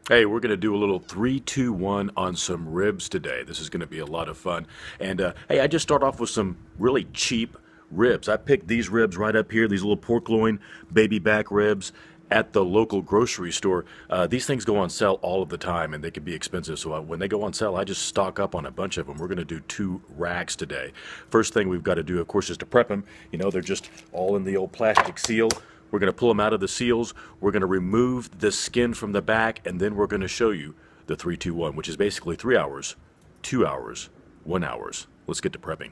Hey, we're going to do a little 3-2-1 on some ribs today. This is going to be a lot of fun. And hey, I just start off with some really cheap ribs. I picked these ribs right up here, these little pork loin baby back ribs at the local grocery store. These things go on sale all of the time and they can be expensive. So when they go on sale, I just stock up on a bunch of them. We're going to do 2 racks today. First thing we've got to do, of course, is to prep them. You know, they're just all in the old plastic seal. We're going to pull them out of the seals. We're going to remove the skin from the back, and then we're going to show you the 3-2-1, which is basically 3 hours, 2 hours, 1 hours. Let's get to prepping.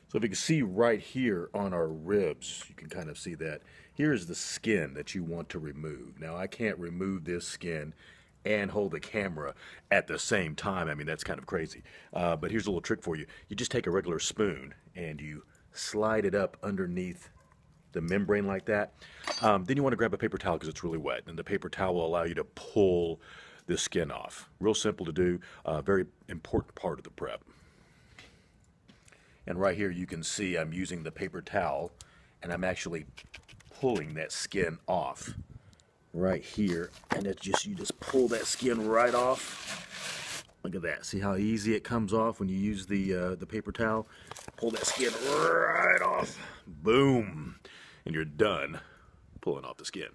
So if you can see right here on our ribs, you can kind of see that. Here's the skin that you want to remove. Now, I can't remove this skin and hold the camera at the same time. I mean, that's kind of crazy. But here's a little trick for you. You just take a regular spoon and you slide it up underneath the membrane like that. Then you want to grab a paper towel because it's really wet, and the paper towel will allow you to pull the skin off. Real simple to do, very important part of the prep. And right here you can see I'm using the paper towel and I'm actually pulling that skin off right here, and it's just, you just pull that skin right off. Look at that. See how easy it comes off when you use the paper towel? Pull that skin right off. Boom. And you're done pulling off the skin.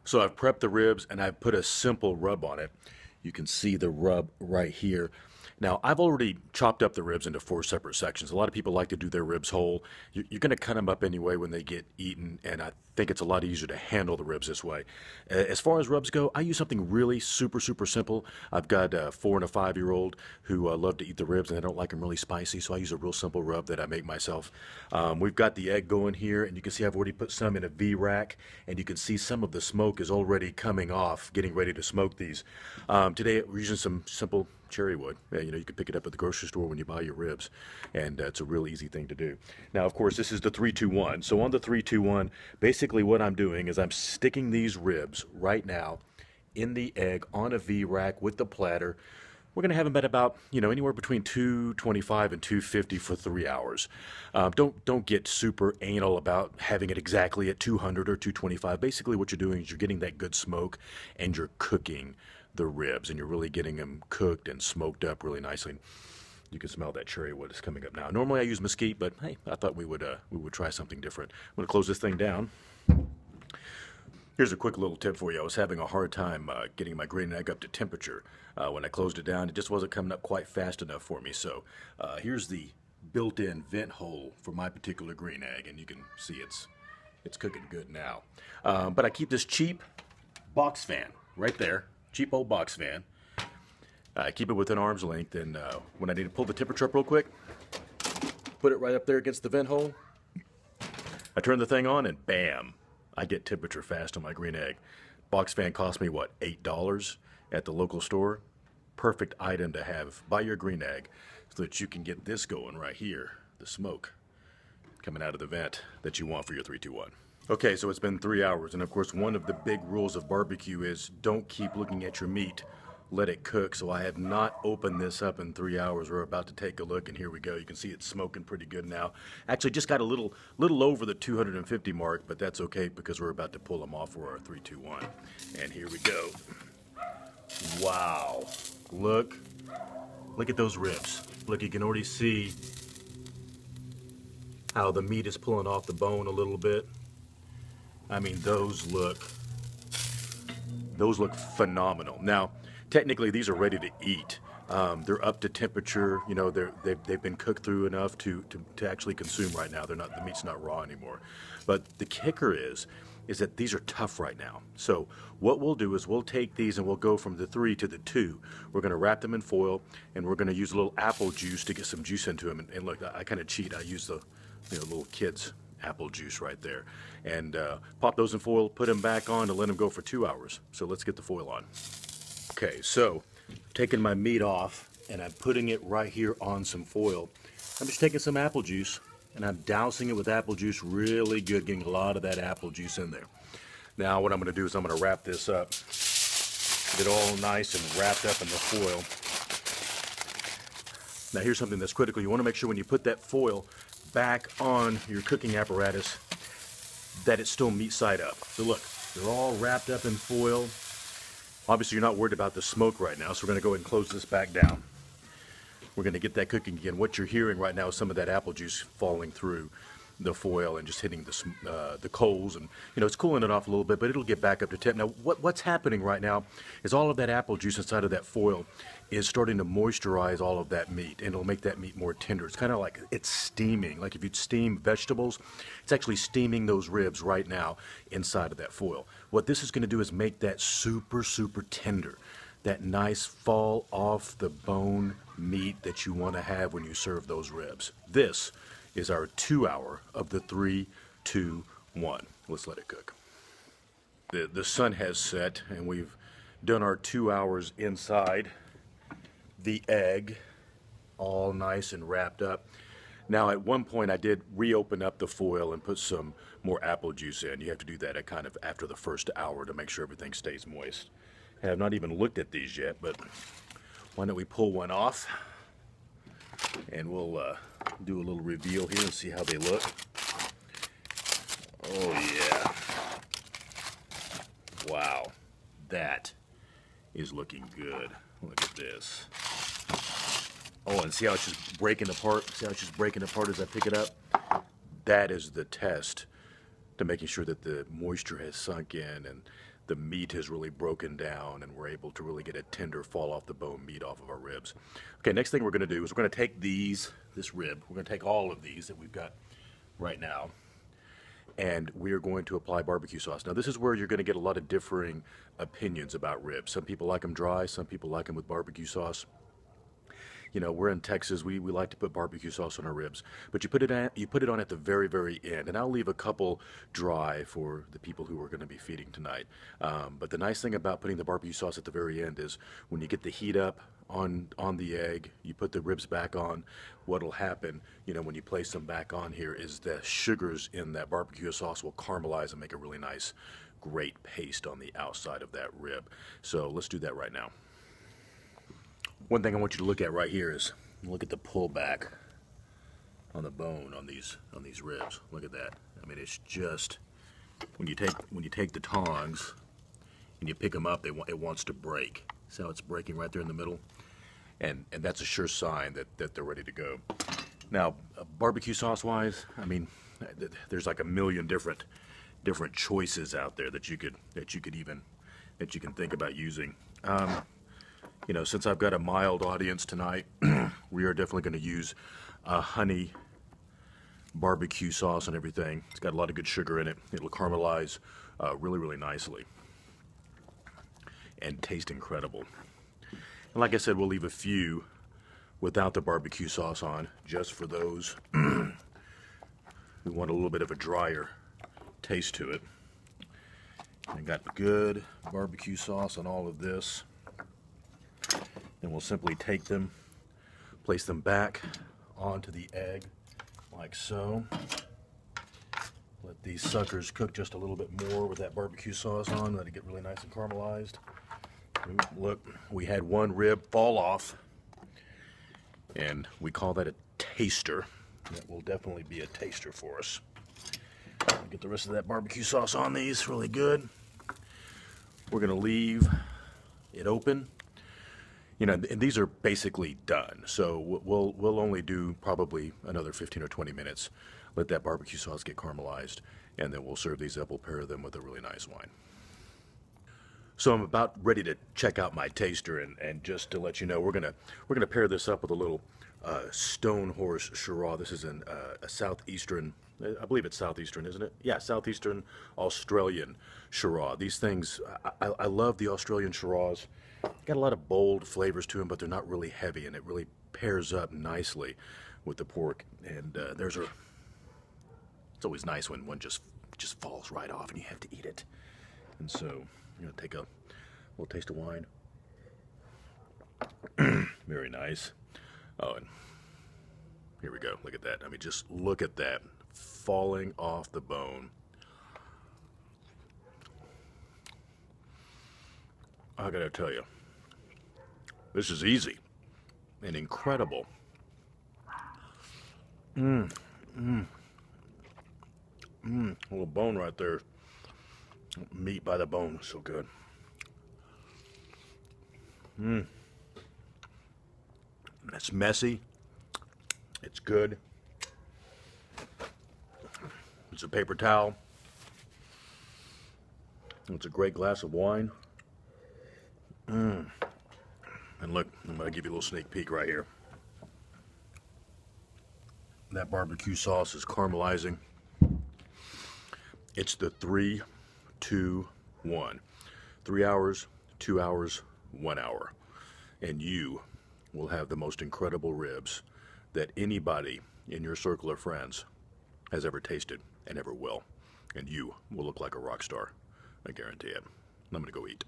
So I've prepped the ribs and I've put a simple rub on it. You can see the rub right here. Now, I've already chopped up the ribs into 4 separate sections. A lot of people like to do their ribs whole. You're going to cut them up anyway when they get eaten, and I think it's a lot easier to handle the ribs this way. As far as rubs go, I use something really super simple. I've got a 4- and 5-year-old who love to eat the ribs, and I don't like them really spicy, so I use a real simple rub that I make myself. We've got the egg going here, and you can see I've already put some in a V-rack, and you can see some of the smoke is already coming off, getting ready to smoke these. Today, we're using some simple cherry wood. You know, you can pick it up at the grocery store when you buy your ribs, and it's a real easy thing to do. Now, of course, this is the 3-2-1. So on the 3-2-1, basically what I'm doing is I'm sticking these ribs right now in the egg on a V-rack with the platter. We're going to have them at about, you know, anywhere between 225 and 250 for 3 hours. Don't get super anal about having it exactly at 200 or 225. Basically, what you're doing is you're getting that good smoke and you're cooking the ribs, and you're really getting them cooked and smoked up really nicely. You can smell that cherry wood is coming up now. Normally I use mesquite, but hey, I thought we would try something different. I'm going to close this thing down. Here's a quick little tip for you. I was having a hard time getting my green egg up to temperature. When I closed it down, it just wasn't coming up quite fast enough for me. So here's the built-in vent hole for my particular green egg, and you can see it's cooking good now. But I keep this cheap box fan right there. Cheap old box fan. I keep it within arm's length, and when I need to pull the temperature up real quick, put it right up there against the vent hole. I turn the thing on, and bam, I get temperature fast on my green egg. Box fan cost me, what, $8 at the local store? Perfect item to have by your green egg so that you can get this going right here, the smoke coming out of the vent that you want for your 3-2-1. Okay, so it's been 3 hours, and of course one of the big rules of barbecue is don't keep looking at your meat, let it cook. So I have not opened this up in 3 hours. We're about to take a look, and here we go. You can see it's smoking pretty good now. Actually just got a little over the 250 mark, but that's okay because we're about to pull them off for our 3-2-1. And here we go. Wow, look at those ribs. Look, you can already see how the meat is pulling off the bone a little bit. I mean, those look phenomenal. Now, technically, these are ready to eat. They're up to temperature. You know, they've been cooked through enough to actually consume right now. The meat's not raw anymore. But the kicker is that these are tough right now. So what we'll do is we'll take these and we'll go from the 3 to the 2. We're going to wrap them in foil, and we're going to use a little apple juice to get some juice into them. And look, I kind of cheat. I use the little kids' apple juice right there, and pop those in foil, put them back on to let them go for 2 hours. So let's get the foil on. Okay, so taking my meat off and I'm putting it right here on some foil. I'm just taking some apple juice and I'm dousing it with apple juice really good, getting a lot of that apple juice in there. Now what I'm going to do is I'm going to wrap this up, get it all nice and wrapped up in the foil. Now here's something that's critical. You want to make sure when you put that foil back on your cooking apparatus that it's still meat side up. So look, they're all wrapped up in foil. Obviously, you're not worried about the smoke right now, so we're going to go ahead and close this back down. We're going to get that cooking again. What you're hearing right now is some of that apple juice falling through the foil and just hitting the coals, and it's cooling it off a little bit, but it'll get back up to temp. Now, what's happening right now is all of that apple juice inside of that foil is starting to moisturize all of that meat, and it'll make that meat more tender. It's kind of like it's steaming, like if you'd steam vegetables. It's actually steaming those ribs right now inside of that foil. What this is going to do is make that super, super tender, that nice fall off the bone meat that you want to have when you serve those ribs. This is our 2 hour of the 3, 2, 1. Let's let it cook. The sun has set, and we've done our 2 hours inside the egg, all nice and wrapped up. Now, at one point, I did reopen up the foil and put some more apple juice in. You have to do that at kind of after the first hour to make sure everything stays moist. I have not even looked at these yet, but why don't we pull one off, and we'll do a little reveal here and see how they look. Oh yeah. Wow. That is looking good. Look at this. Oh, and see how it's just breaking apart? See how it's just breaking apart as I pick it up? That is the test to making sure that the moisture has sunk in and the meat has really broken down, and we're able to really get a tender fall off the bone meat off of our ribs. Okay, next thing we're going to do is we're going to take this rib, we're going to take all of these that we've got right now, and we are going to apply barbecue sauce. Now, this is where you're going to get a lot of differing opinions about ribs. Some people like them dry, some people like them with barbecue sauce. We're in Texas. We like to put barbecue sauce on our ribs, but you put it on at the very, very end, and I'll leave a couple dry for the people who are going to be feeding tonight. But the nice thing about putting the barbecue sauce at the very end is when you get the heat up on the egg, you put the ribs back on. What'll happen, when you place them back on here, is the sugars in that barbecue sauce will caramelize and make a really nice, great paste on the outside of that rib. So let's do that right now. One thing I want you to look at right here is look at the pullback on the bone on these ribs. Look at that. I mean, it's just when you take the tongs and you pick them up, it wants to break. See how it's breaking right there in the middle, and that's a sure sign that they're ready to go. Now, barbecue sauce wise, I mean, there's like a million different choices out there that you can think about using. Since I've got a mild audience tonight, we are definitely going to use honey barbecue sauce and everything. It's got a lot of good sugar in it. It'll caramelize really, really nicely and taste incredible. And like I said, we'll leave a few without the barbecue sauce on, just for those who want a little bit of a drier taste to it. I got good barbecue sauce on all of this. Then we'll simply take them, place them back onto the egg like so. Let these suckers cook just a little bit more with that barbecue sauce on, let it get really nice and caramelized. Look, we had one rib fall off, and we call that a taster. That will definitely be a taster for us. Get the rest of that barbecue sauce on these really good. We're going to leave it open. And these are basically done, so we'll only do probably another 15 or 20 minutes. Let that barbecue sauce get caramelized, and then we'll serve these up. We'll pair them with a really nice wine. So I'm about ready to check out my taster, and just to let you know, we're gonna pair this up with a little Stone Horse Shiraz. This is a southeastern, I believe it's southeastern, isn't it? Yeah, southeastern Australian Shiraz. These things, I love the Australian Shiraz. Got a lot of bold flavors to them, but they're not really heavy, and it really pairs up nicely with the pork. And it's always nice when one just falls right off and you have to eat it. And so take a little taste of wine. Very nice. Oh, and here we go. Look at that. I mean, just look at that falling off the bone. I gotta tell you, this is easy and incredible. A little bone right there. Meat by the bone, so good. It's messy. It's good. It's a paper towel. It's a great glass of wine. And look, I'm going to give you a little sneak peek right here. That barbecue sauce is caramelizing. It's the 3, 2, 1. 3 hours, 2 hours, 1 hour. And you will have the most incredible ribs that anybody in your circle of friends has ever tasted and ever will. And you will look like a rock star. I guarantee it. I'm going to go eat.